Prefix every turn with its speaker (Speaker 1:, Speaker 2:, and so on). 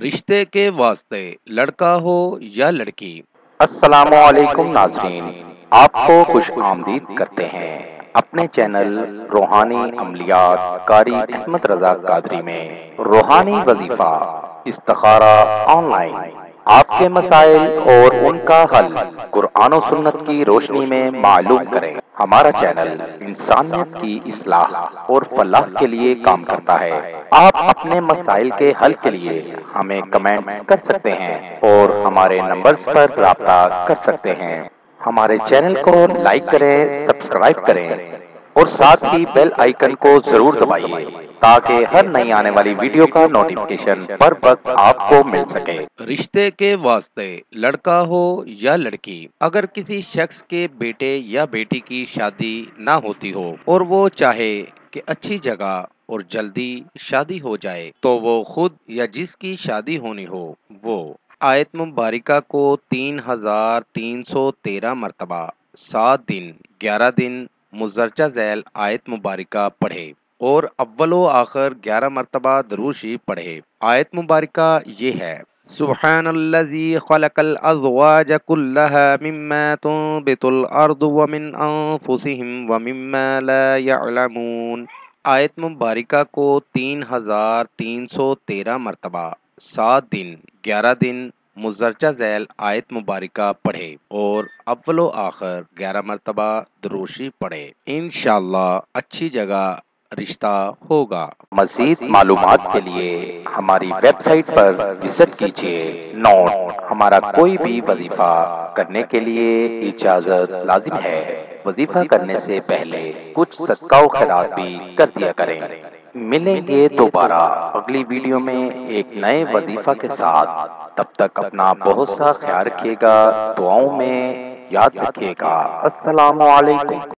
Speaker 1: رشتے کے واسطے لڑکا ہو یا لڑکی۔
Speaker 2: السلام علیکم ناظرین، آپ کو خوش آمدید کرتے ہیں اپنے چینل روحانی عملیات قاری احمد رضا قادری میں۔ روحانی وظیفہ استخارہ آن لائن، آپ کے مسائل اور ان کا حل قرآن و سنت کی روشنی میں معلوم کریں۔ ہمارا چینل انسانیت کی اصلاح اور فلاح کے لیے کام کرتا ہے۔ آپ اپنے مسائل کے حل کے لیے ہمیں کمنٹس کر سکتے ہیں اور ہمارے نمبرز پر رابطہ کر سکتے ہیں۔ ہمارے چینل کو لائک کریں، سبسکرائب کریں اور ساتھ ہی بیل آئیکن کو ضرور دبائیے تاکہ ہر نئی آنے والی ویڈیو کا نوٹیفیکیشن بر وقت آپ کو مل سکے۔
Speaker 1: رشتے کے واسطے لڑکا ہو یا لڑکی، اگر کسی شخص کے بیٹے یا بیٹی کی شادی نہ ہوتی ہو اور وہ چاہے کہ اچھی جگہ اور جلدی شادی ہو جائے تو وہ خود یا جس کی شادی ہونی ہو وہ آیت مبارکہ کو 3313 مرتبہ 7 دن 11 دن مزرجہ ذیل آیت مبارکہ پڑھے اور اول و آخر 11 مرتبہ درود شریف پڑھے۔ آیت مبارکہ یہ ہے: سبحان الذی خلق الازواج كلها مما تنبت الارض ومن انفسهم ومما لا يعلمون۔ آیت مبارکہ کو 3313 مرتبہ 7 دن 11 دن مزرجہ ذیل آیت مبارکہ پڑھے اور اول و آخر 11 مرتبہ درود شریف پڑھے۔ انشاءاللہ اچھی جگہ رشتہ ہوگا۔
Speaker 2: مزید معلومات کے لیے ہماری ویب سائٹ پر وزٹ کیجیے۔ نوٹ: ہمارا کوئی بھی وظیفہ کرنے کے لیے اجازت لازم ہے۔ وظیفہ کرنے سے پہلے کچھ صدقہ و خیرات بھی کر دیا کریں۔ ملیں گے دوبارہ اگلی ویڈیو میں ایک نئے وظیفہ کے ساتھ۔ تب تک اپنا بہت سا خیال رکھیے گا، دعاؤں میں یاد رکھیے گا۔ السلام علیکم۔